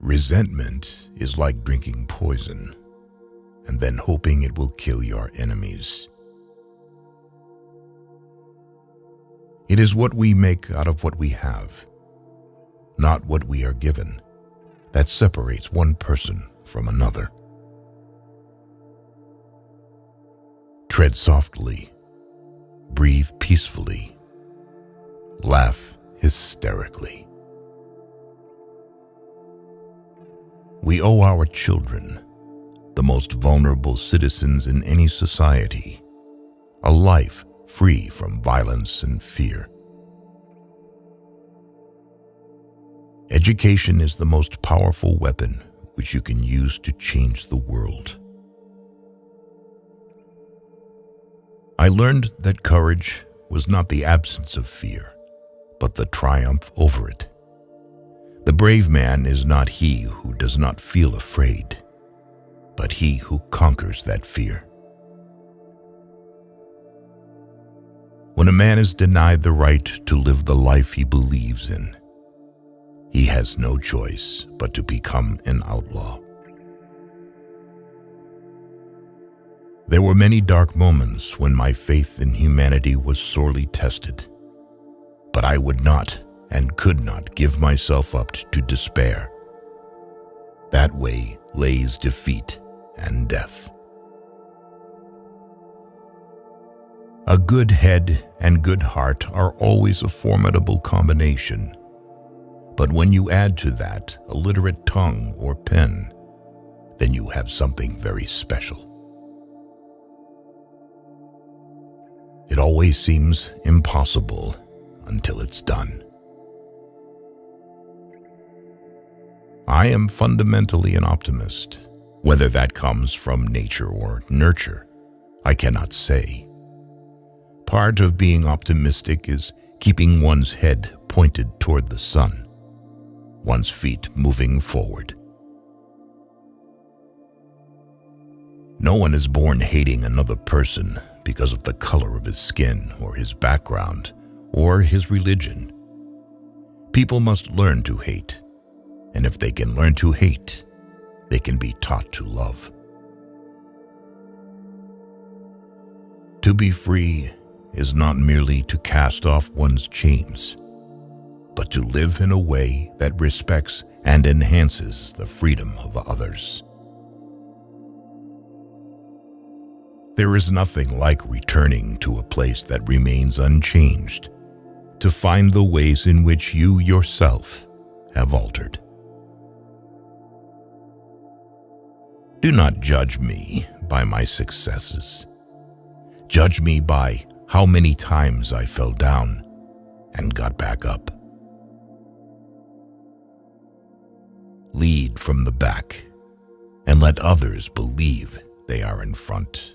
Resentment is like drinking poison and then hoping it will kill your enemies. It is what we make out of what we have, not what we are given, that separates one person from another. Tread softly, breathe peacefully, laugh hysterically. We owe our children, the most vulnerable citizens in any society, a life free from violence and fear. Education is the most powerful weapon which you can use to change the world. I learned that courage was not the absence of fear, but the triumph over it. The brave man is not he who does not feel afraid, but he who conquers that fear. When a man is denied the right to live the life he believes in, he has no choice but to become an outlaw. There were many dark moments when my faith in humanity was sorely tested, but I would not and could not give myself up to despair. That way lays defeat and death. A good head and good heart are always a formidable combination, but when you add to that a literate tongue or pen, then you have something very special. It always seems impossible until it's done. I am fundamentally an optimist. Whether that comes from nature or nurture, I cannot say. Part of being optimistic is keeping one's head pointed toward the sun, one's feet moving forward. No one is born hating another person because of the color of his skin or his background or his religion. People must learn to hate, and if they can learn to hate, they can be taught to love. To be free is not merely to cast off one's chains, but to live in a way that respects and enhances the freedom of others. There is nothing like returning to a place that remains unchanged to find the ways in which you yourself have altered. Do not judge me by my successes. Judge me by how many times I fell down and got back up. Lead from the back and let others believe they are in front.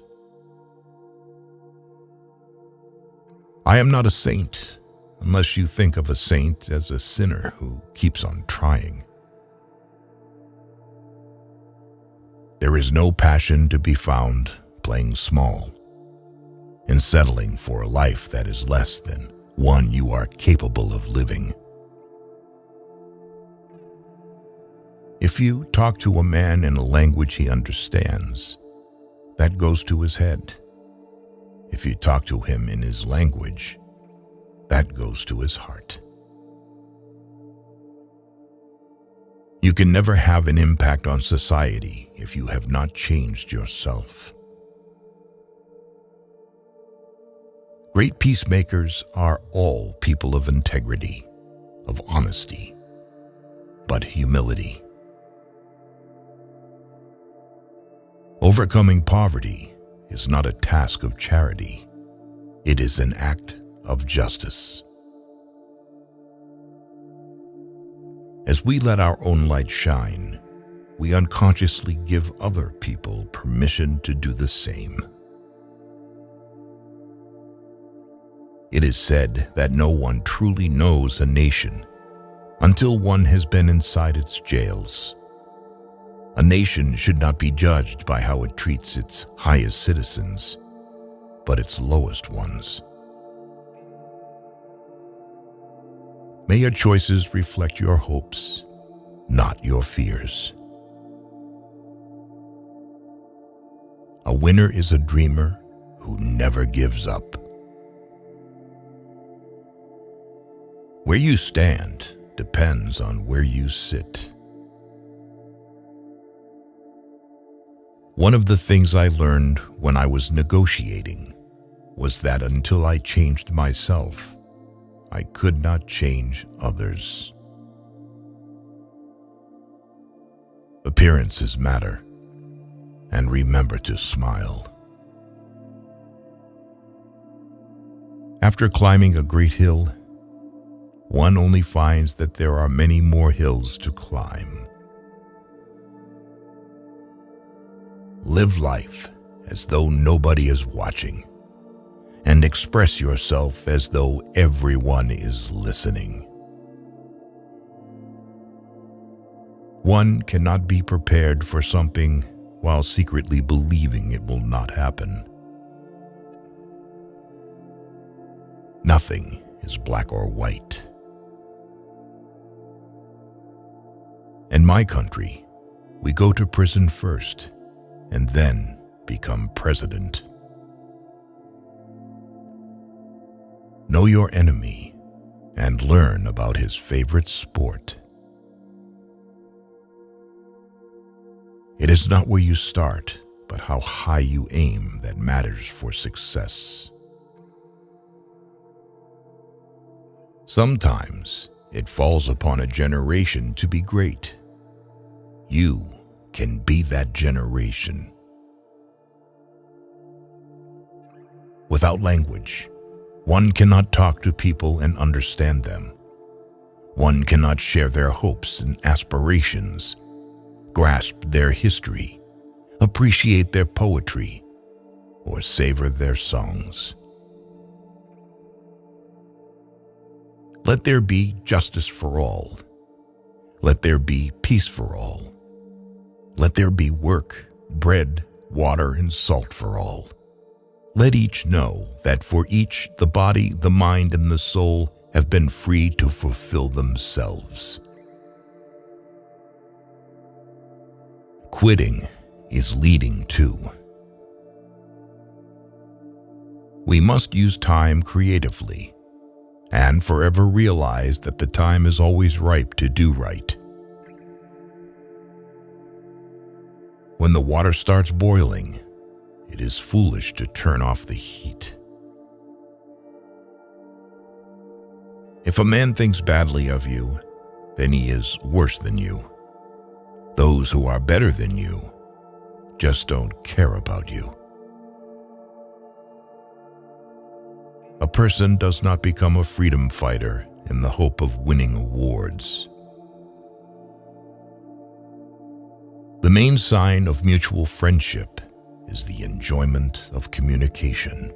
I am not a saint unless you think of a saint as a sinner who keeps on trying. There is no passion to be found playing small and settling for a life that is less than one you are capable of living. If you talk to a man in a language he understands, that goes to his head. If you talk to him in his language, that goes to his heart. You can never have an impact on society if you have not changed yourself. Great peacemakers are all people of integrity, of honesty, but humility. Overcoming poverty is not a task of charity. It is an act of justice. As we let our own light shine, we unconsciously give other people permission to do the same. It is said that no one truly knows a nation until one has been inside its jails. A nation should not be judged by how it treats its highest citizens, but its lowest ones. May your choices reflect your hopes, not your fears. A winner is a dreamer who never gives up. Where you stand depends on where you sit. One of the things I learned when I was negotiating was that until I changed myself, I could not change others. Appearances matter, and remember to smile. After climbing a great hill, one only finds that there are many more hills to climb. Live life as though nobody is watching, and express yourself as though everyone is listening. One cannot be prepared for something while secretly believing it will not happen. Nothing is black or white. In my country, we go to prison first and then become president. Know your enemy and learn about his favorite sport. It is not where you start, but how high you aim that matters for success. Sometimes it falls upon a generation to be great. You can be that generation. Without language, one cannot talk to people and understand them. One cannot share their hopes and aspirations, grasp their history, appreciate their poetry, or savor their songs. Let there be justice for all. Let there be peace for all. Let there be work, bread, water, and salt for all. Let each know that for each the body, the mind, and the soul have been free to fulfill themselves. Quitting is leading too. We must use time creatively and forever realize that the time is always ripe to do right. When the water starts boiling, it is foolish to turn off the heat. If a man thinks badly of you, then he is worse than you. Those who are better than you just don't care about you. A person does not become a freedom fighter in the hope of winning awards. The main sign of mutual friendship is the enjoyment of communication.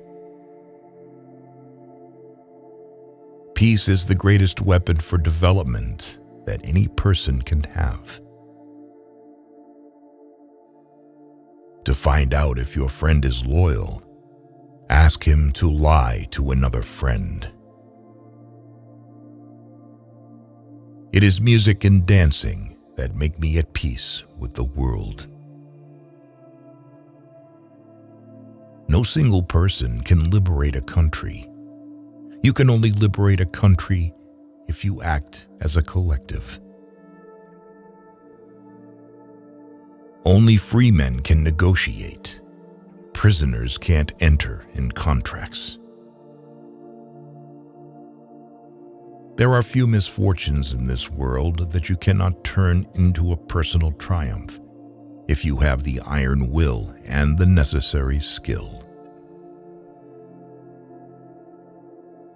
Peace is the greatest weapon for development that any person can have. To find out if your friend is loyal, ask him to lie to another friend. It is music and dancing that make me at peace with the world. No single person can liberate a country. You can only liberate a country if you act as a collective. Only free men can negotiate. Prisoners can't enter in contracts. There are few misfortunes in this world that you cannot turn into a personal triumph if you have the iron will and the necessary skill.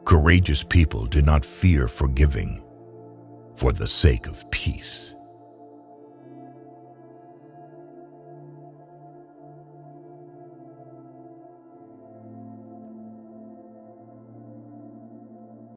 Courageous people do not fear forgiving for the sake of peace.